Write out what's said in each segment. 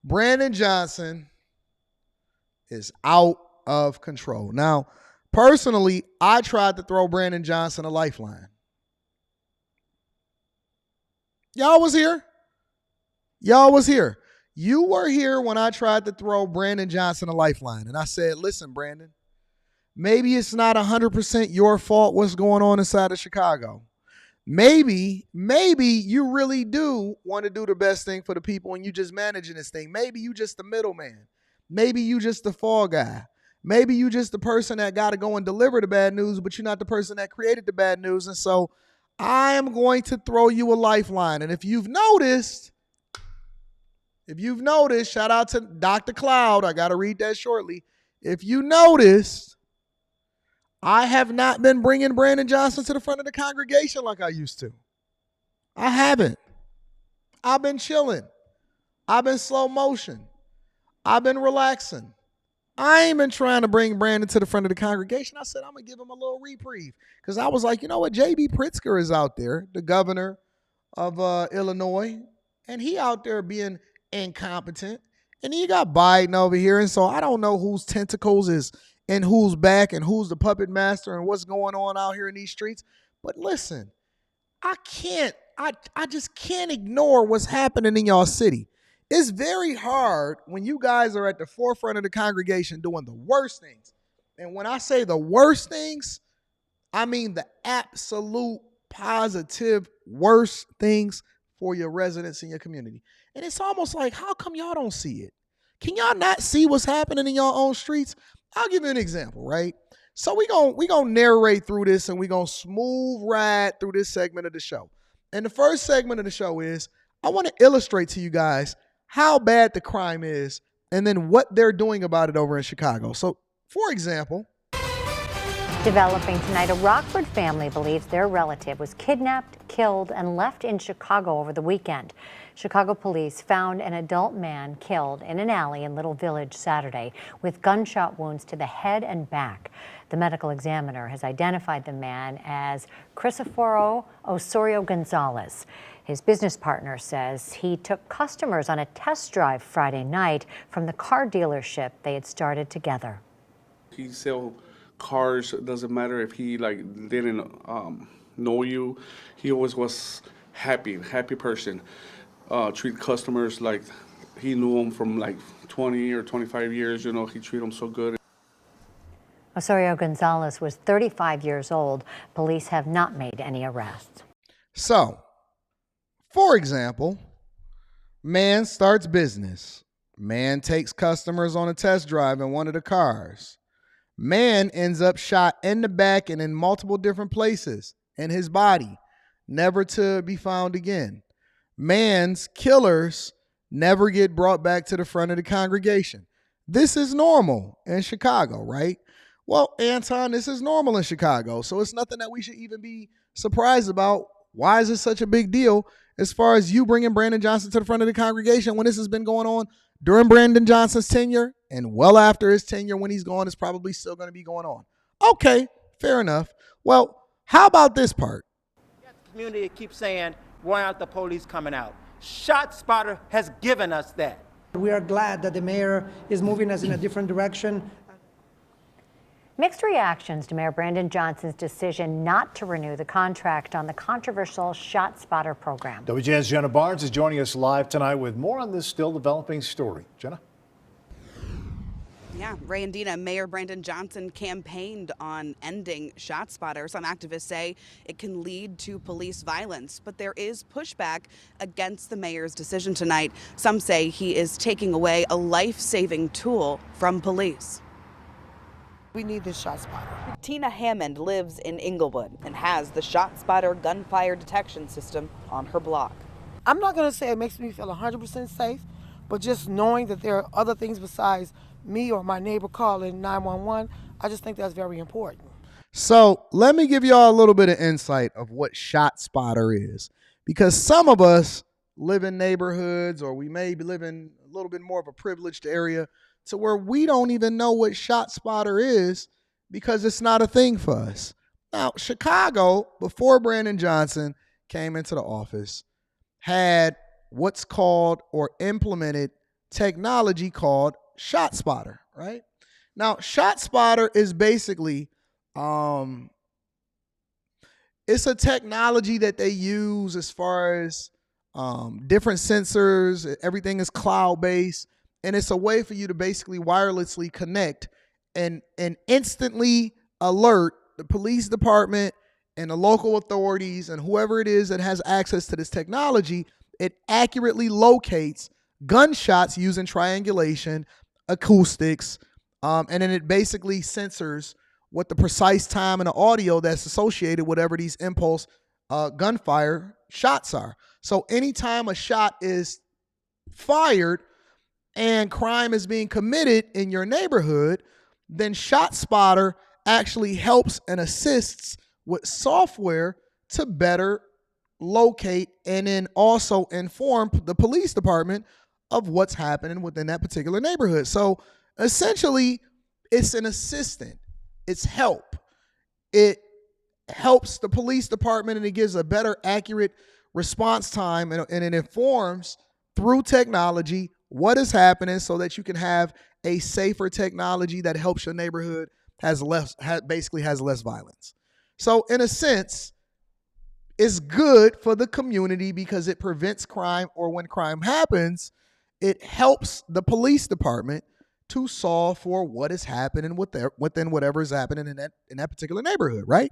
Brandon Johnson is out of control. Now, personally, I tried to throw Brandon Johnson a lifeline. Y'all was here. You were here when I tried to throw Brandon Johnson a lifeline. And I said, listen, Brandon, maybe it's not 100% your fault what's going on inside of Chicago. Maybe you really do want to do the best thing for the people and you just managing this thing. Maybe you just the middleman. Maybe you just the fall guy. Maybe you just the person that got to go and deliver the bad news, but you're not the person that created the bad news. And so I am going to throw you a lifeline. And if you've noticed, shout out to Dr. Cloud. I got to read that shortly. If you noticed, I have not been bringing Brandon Johnson to the front of the congregation like I used to. I haven't. I've been chilling. I've been slow motion. I've been relaxing. I ain't been trying to bring Brandon to the front of the congregation. I said I'm going to give him a little reprieve because I was like, you know what? J.B. Pritzker is out there, the governor of Illinois, and he out there being incompetent. And then you got Biden over here. And so I don't know whose tentacles is in whose back and who's the puppet master and what's going on out here in these streets. But listen, I just can't ignore what's happening in y'all city. It's very hard when you guys are at the forefront of the congregation doing the worst things. And when I say the worst things, I mean the absolute positive worst things for your residents in your community. And it's almost like, how come y'all don't see it? Can y'all not see what's happening in your own streets? I'll give you an example, right? So we gonna narrate through this and we gonna smooth ride through this segment of the show. And the first segment of the show is I want to illustrate to you guys how bad the crime is and then what they're doing about it over in Chicago. So, for example, developing tonight, a Rockford family believes their relative was kidnapped, killed, and left in Chicago over the weekend. Chicago police found an adult man killed in an alley in Little Village Saturday with gunshot wounds to the head and back. The medical examiner has identified the man as Cristoforo Osorio Gonzalez. His business partner says he took customers on a test drive Friday night from the car dealership they had started together. He sell cars, doesn't matter if he didn't know you. He always was happy person. Treat customers like he knew them from 20 or 25 years. You know, he treated them so good. Osorio Gonzalez was 35 years old. Police have not made any arrests. So, for example, man starts business. Man takes customers on a test drive in one of the cars. Man ends up shot in the back and in multiple different places in his body, never to be found again. Man's killers never get brought back to the front of the congregation. This is normal in Chicago, right? Well, Anton, this is normal in Chicago, so it's nothing that we should even be surprised about. Why is this such a big deal as far as you bringing Brandon Johnson to the front of the congregation when this has been going on during Brandon Johnson's tenure and well after his tenure? When he's gone, it's probably still going to be going on. Okay, fair enough. Well, how about this part? The community keeps saying, why aren't the police coming out? ShotSpotter has given us that. We are glad that the mayor is moving us in a different direction. Mixed reactions to Mayor Brandon Johnson's decision not to renew the contract on the controversial ShotSpotter program. WGN's Jenna Barnes is joining us live tonight with more on this still developing story. Jenna? Yeah, Ray and Dina, Mayor Brandon Johnson campaigned on ending ShotSpotter. Some activists say it can lead to police violence, but there is pushback against the mayor's decision tonight. Some say he is taking away a life-saving tool from police. We need this ShotSpotter. Tina Hammond lives in Inglewood and has the ShotSpotter gunfire detection system on her block. I'm not going to say it makes me feel 100% safe, but just knowing that there are other things besides me or my neighbor calling 911, I just think that's very important. So let me give y'all a little bit of insight of what ShotSpotter is, because some of us live in neighborhoods, or we may be living a little bit more of a privileged area to where we don't even know what ShotSpotter is because it's not a thing for us. Now, Chicago, before Brandon Johnson came into the office, had what's called or implemented technology called ShotSpotter, right? Now, ShotSpotter is basically it's a technology that they use as far as different sensors. Everything is cloud-based, and it's a way for you to basically wirelessly connect and instantly alert the police department and the local authorities and whoever it is that has access to this technology. It accurately locates gunshots using triangulation, acoustics, and then it basically censors what the precise time and the audio that's associated with whatever these impulse gunfire shots are. So anytime a shot is fired and crime is being committed in your neighborhood, then ShotSpotter actually helps and assists with software to better locate and then also inform the police department of what's happening within that particular neighborhood. So essentially, it's an assistant. It's help. It helps the police department and it gives a better, accurate response time, and it informs through technology what is happening so that you can have a safer technology that helps your neighborhood basically has less violence. So in a sense, it's good for the community because it prevents crime, or when crime happens, it helps the police department to solve for what is happening within whatever is happening in that particular neighborhood, right?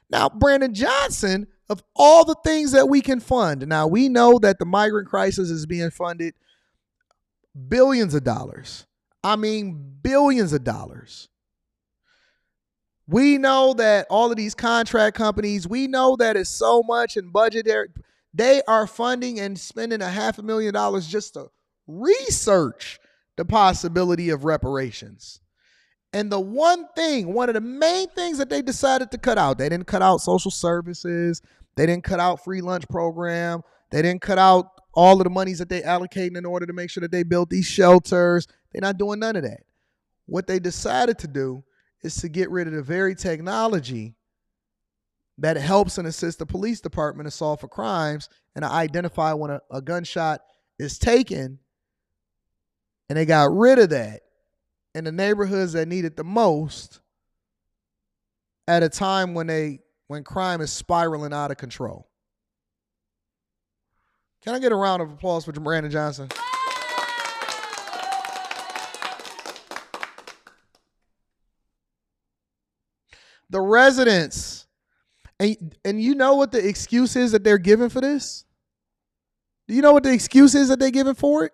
Now, Brandon Johnson, of all the things that we can fund, now we know that the migrant crisis is being funded billions of dollars. I mean, billions of dollars. We know that all of these contract companies, we know that it's so much in budget there. They are funding and spending $500,000 just to research the possibility of reparations. And the one of the main things that they decided to cut out, they didn't cut out social services, they didn't cut out free lunch program, they didn't cut out all of the monies that they allocated in order to make sure that they built these shelters. They're not doing none of that. What they decided to do is to get rid of the very technology that helps and assists the police department to solve for crimes and to identify when a gunshot is taken. And they got rid of that in the neighborhoods that need it the most at a time when crime is spiraling out of control. Can I get a round of applause for Brandon Johnson? The residents, and you know what the excuse is that they're giving for this? Do you know what the excuse is that they're giving for it?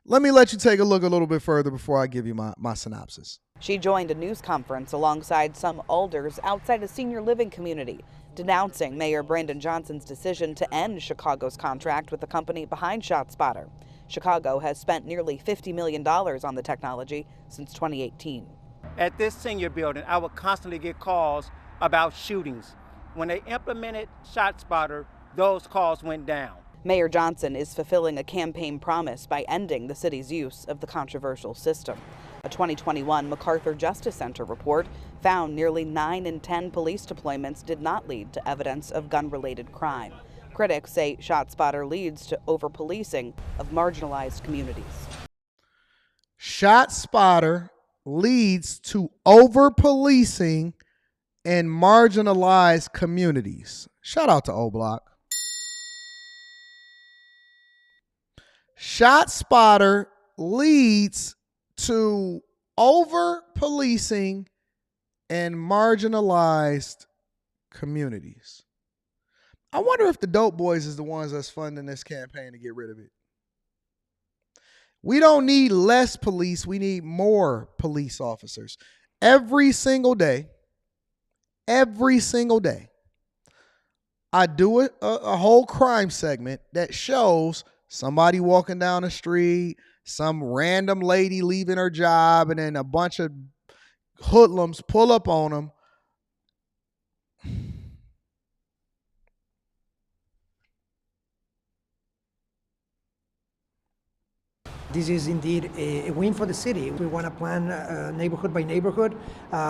Let me let you take a look a little bit further before I give you my synopsis. She joined a news conference alongside some alders outside a senior living community, denouncing Mayor Brandon Johnson's decision to end Chicago's contract with the company behind ShotSpotter. Chicago has spent nearly $50 million on the technology since 2018. At this senior building, I would constantly get calls about shootings. When they implemented ShotSpotter, those calls went down. Mayor Johnson is fulfilling a campaign promise by ending the city's use of the controversial system. A 2021 MacArthur Justice Center report found nearly 9 in 10 police deployments did not lead to evidence of gun-related crime. Critics say ShotSpotter leads to over-policing of marginalized communities. ShotSpotter leads to over-policing in marginalized communities. Shout out to O Block. ShotSpotter leads to over-policing in marginalized communities. I wonder if the Dope Boys is the ones that's funding this campaign to get rid of it. We don't need less police. We need more police officers. Every single day, I do a whole crime segment that shows somebody walking down the street, some random lady leaving her job, and then a bunch of hoodlums pull up on them. This is indeed a win for the city. We want to plan neighborhood by neighborhood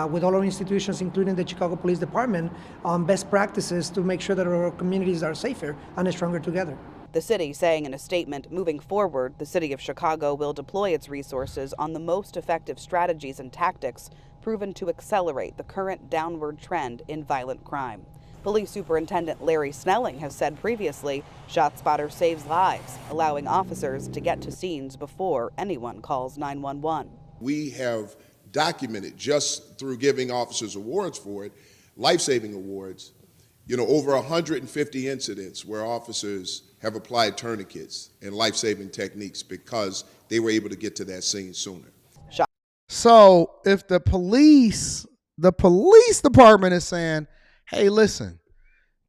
with all our institutions, including the Chicago Police Department, on best practices to make sure that our communities are safer and stronger together. The city saying in a statement, moving forward, the city of Chicago will deploy its resources on the most effective strategies and tactics proven to accelerate the current downward trend in violent crime. Police Superintendent Larry Snelling has said previously, ShotSpotter saves lives, allowing officers to get to scenes before anyone calls 911. We have documented, just through giving officers awards for it, life-saving awards, over 150 incidents where officers have applied tourniquets and life-saving techniques because they were able to get to that scene sooner. So if the police department is saying, hey, listen,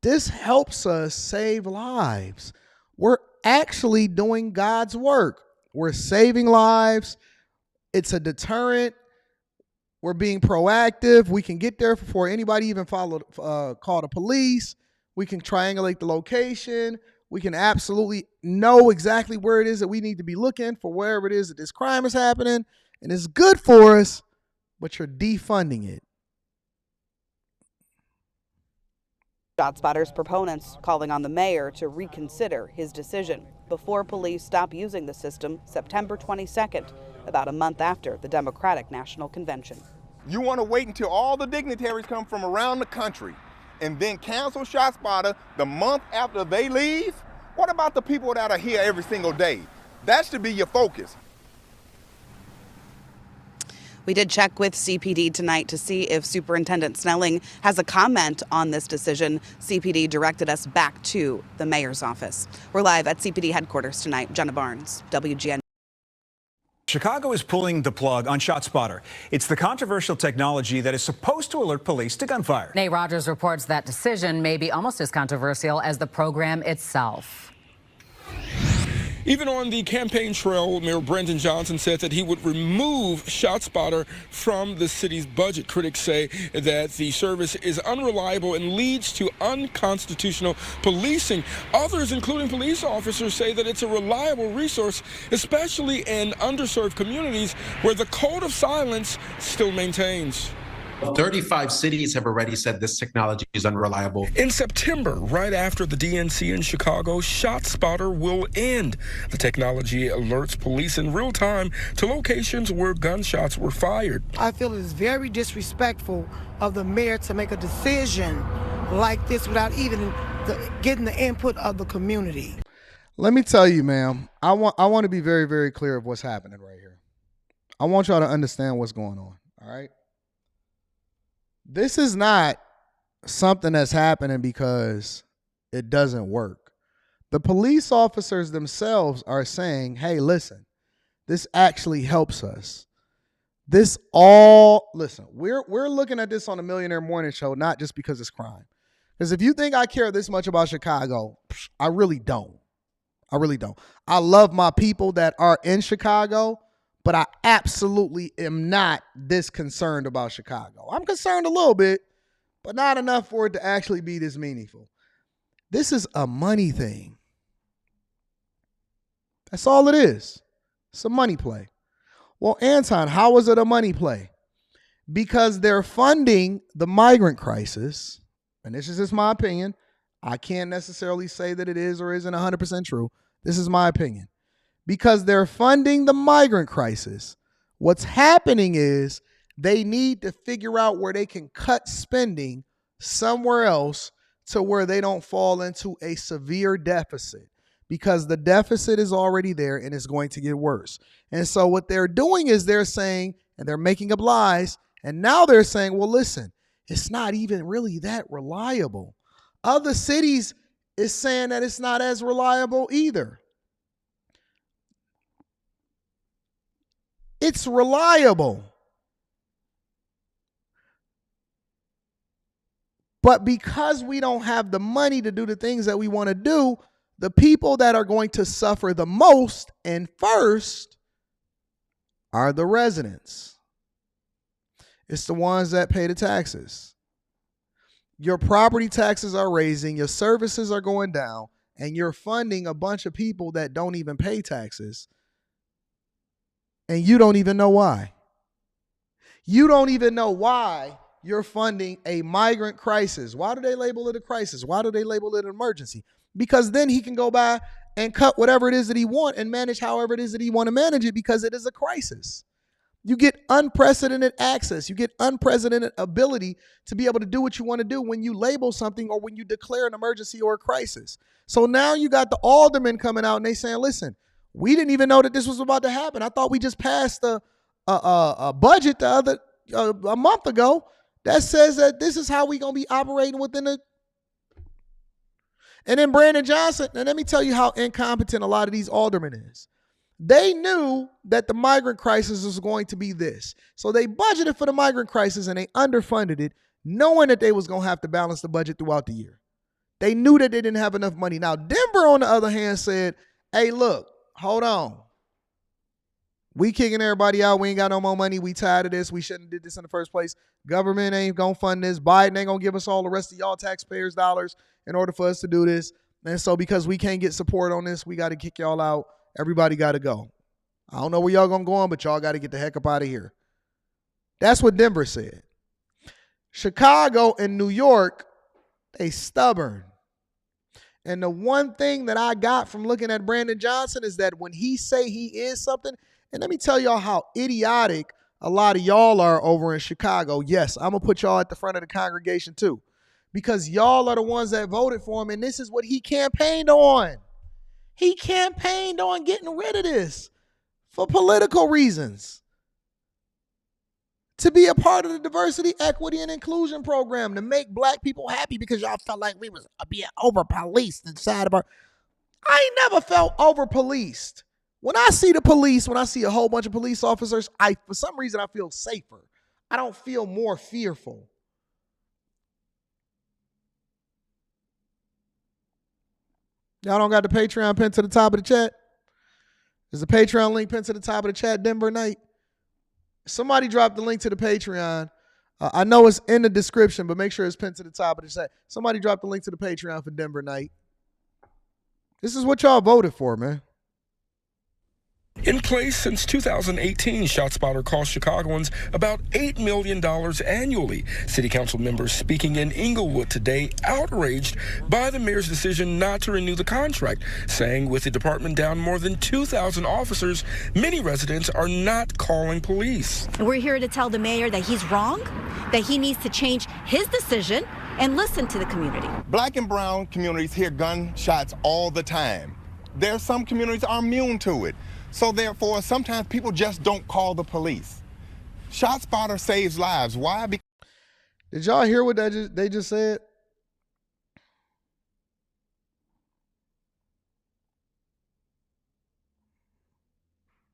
this helps us save lives, we're actually doing God's work. We're saving lives. It's a deterrent. We're being proactive. We can get there before anybody even call the police. We can triangulate the location. We can absolutely know exactly where it is that we need to be looking for wherever it is that this crime is happening. And it's good for us, but you're defunding it. ShotSpotter's proponents calling on the mayor to reconsider his decision before police stop using the system September 22nd, about a month after the Democratic National Convention. You want to wait until all the dignitaries come from around the country and then cancel ShotSpotter the month after they leave? What about the people that are here every single day? That should be your focus. We did check with CPD tonight to see if Superintendent Snelling has a comment on this decision. CPD directed us back to the mayor's office. We're live at CPD headquarters tonight. Jenna Barnes, WGN. Chicago is pulling the plug on ShotSpotter. It's the controversial technology that is supposed to alert police to gunfire. Nate Rogers reports that decision may be almost as controversial as the program itself. Even on the campaign trail, Mayor Brandon Johnson said that he would remove ShotSpotter from the city's budget. Critics say that the service is unreliable and leads to unconstitutional policing. Others, including police officers, say that it's a reliable resource, especially in underserved communities where the code of silence still maintains. 35 cities have already said this technology is unreliable. In September, right after the DNC in Chicago, ShotSpotter will end. The technology alerts police in real time to locations where gunshots were fired. I feel it's very disrespectful of the mayor to make a decision like this without even getting the input of the community. Let me tell you, ma'am, I want to be very, very clear of what's happening right here. I want y'all to understand what's going on, all right? This is not something that's happening because it doesn't work. The police officers themselves are saying, hey, listen, this actually helps us. Listen, we're looking at this on the Millionaire Morning Show, not just because it's crime. Because if you think I care this much about Chicago, I really don't. I really don't. I love my people that are in Chicago, but I absolutely am not this concerned about Chicago. I'm concerned a little bit, but not enough for it to actually be this meaningful. This is a money thing. That's all it is. It's a money play. Well, Anton, how is it a money play? Because they're funding the migrant crisis, and this is just my opinion. I can't necessarily say that it is or isn't 100% true. This is my opinion. Because they're funding the migrant crisis, what's happening is they need to figure out where they can cut spending somewhere else to where they don't fall into a severe deficit, because the deficit is already there and it's going to get worse. And so what they're doing is they're saying, and they're making up lies, and now they're saying, well, listen, it's not even really that reliable. Other cities is saying that it's not as reliable either. It's reliable. But because we don't have the money to do the things that we want to do, the people that are going to suffer the most and first are the residents. It's the ones that pay the taxes. Your property taxes are raising, your services are going down, and you're funding a bunch of people that don't even pay taxes. And you don't even know why. You don't even know why you're funding a migrant crisis. Why do they label it a crisis? Why do they label it an emergency? Because then he can go by and cut whatever it is that he want and manage however it is that he want to manage it, because it is a crisis. You get unprecedented access. You get unprecedented ability to be able to do what you want to do when you label something or when you declare an emergency or a crisis. So now you got the aldermen coming out and they saying, listen, we didn't even know that this was about to happen. I thought we just passed a budget a month ago that says that this is how we going to be operating within the. And then Brandon Johnson, and let me tell you how incompetent a lot of these aldermen is. They knew that the migrant crisis was going to be this. So they budgeted for the migrant crisis and they underfunded it, knowing that they was going to have to balance the budget throughout the year. They knew that they didn't have enough money. Now, Denver, on the other hand, said, hey, look, hold on. We kicking everybody out. We ain't got no more money. We tired of this. We shouldn't have did this in the first place. Government ain't going to fund this. Biden ain't going to give us all the rest of y'all taxpayers' dollars in order for us to do this. And so because we can't get support on this, we got to kick y'all out. Everybody got to go. I don't know where y'all going to go on, but y'all got to get the heck up out of here. That's what Denver said. Chicago and New York, they stubborn. And the one thing that I got from looking at Brandon Johnson is that when he say he is something, and let me tell y'all how idiotic a lot of y'all are over in Chicago. Yes, I'm going to put y'all at the front of the congregation too, because y'all are the ones that voted for him, and this is what he campaigned on. He campaigned on getting rid of this for political reasons, to be a part of the diversity, equity, and inclusion program, to make black people happy because y'all felt like we was being over-policed inside of our. I ain't never felt over-policed. When I see the police, when I see a whole bunch of police officers, for some reason I feel safer. I don't feel more fearful. Y'all don't got the Patreon pinned to the top of the chat? Is the Patreon link pinned to the top of the chat, Denver night? Somebody drop the link to the Patreon. I know it's in the description, but make sure it's pinned to the top of the chat. Somebody drop the link to the Patreon for Denver night. This is what y'all voted for, man. In place since 2018, ShotSpotter cost Chicagoans about $8 million annually. City Council members speaking in Inglewood today outraged by the mayor's decision not to renew the contract, saying with the department down more than 2,000 officers, many residents are not calling police. We're here to tell the mayor that he's wrong, that he needs to change his decision and listen to the community. Black and brown communities hear gunshots all the time. There are some communities are immune to it. So therefore, sometimes people just don't call the police. ShotSpotter saves lives. Why? Did y'all hear what they just said?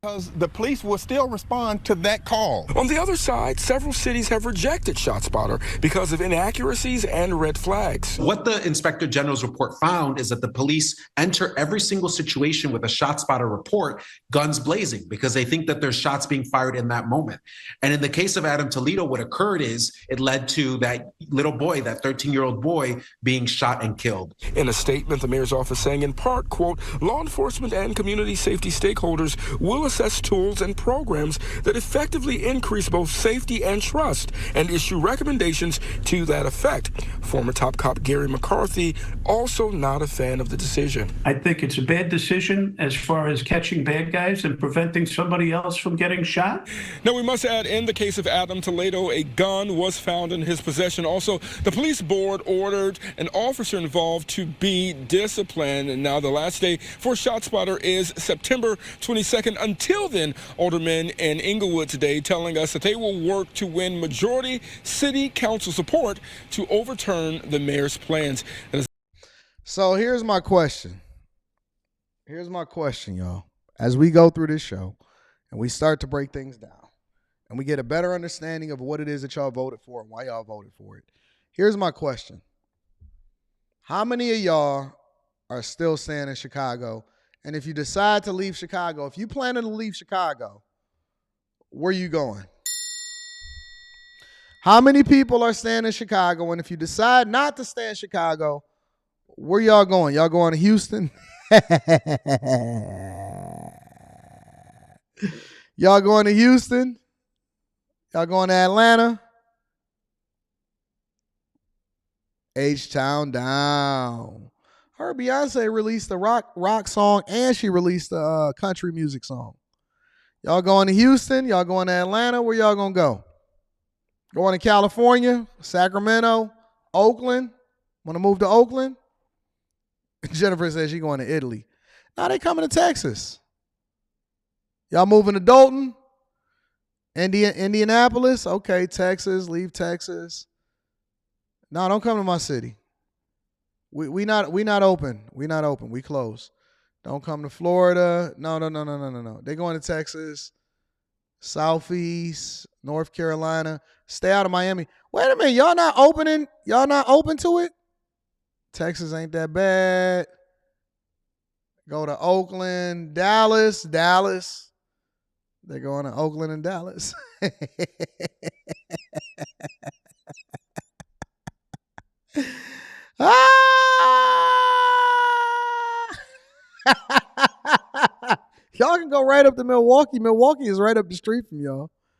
Because the police will still respond to that call. On the other side, several cities have rejected ShotSpotter because of inaccuracies and red flags. What the Inspector General's report found is that the police enter every single situation with a ShotSpotter report, guns blazing, because they think that there's shots being fired in that moment. And in the case of Adam Toledo, what occurred is it led to that little boy, that 13-year-old boy, being shot and killed. In a statement, the mayor's office saying in part, quote, law enforcement and community safety stakeholders will assess tools and programs that effectively increase both safety and trust and issue recommendations to that effect. Former top cop Gary McCarthy also not a fan of the decision. I think it's a bad decision as far as catching bad guys and preventing somebody else from getting shot. Now, we must add, in the case of Adam Toledo, a gun was found in his possession. Also, the police board ordered an officer involved to be disciplined. And now the last day for ShotSpotter is September 22nd. Until then, aldermen in Inglewood today telling us that they will work to win majority city council support to overturn the mayor's plans. So here's my question. Here's my question, y'all. As we go through this show and we start to break things down and we get a better understanding of what it is that y'all voted for and why y'all voted for it. Here's my question. How many of y'all are still staying in Chicago? And if you decide to leave Chicago, if you planning to leave Chicago, where you going? How many people are staying in Chicago? And if you decide not to stay in Chicago, where y'all going? Y'all going to Houston? Y'all going to Houston? Y'all going to Atlanta? H-Town down. Her Beyonce released a rock song and she released a country music song. Y'all going to Houston? Y'all going to Atlanta? Where y'all gonna go? Going to California, Sacramento, Oakland? Want to move to Oakland? Jennifer says she's going to Italy. Now they coming to Texas. Y'all moving to Dalton? Indianapolis? Okay, Texas. Leave Texas. No, don't come to my city. We not open. We not open. We close. Don't come to Florida. No. They going to Texas, Southeast, North Carolina. Stay out of Miami. Wait a minute. Y'all not opening? Y'all not open to it? Texas ain't that bad. Go to Oakland, Dallas. They're going to Oakland and Dallas. Y'all can go right up to Milwaukee. Milwaukee is right up the street from y'all.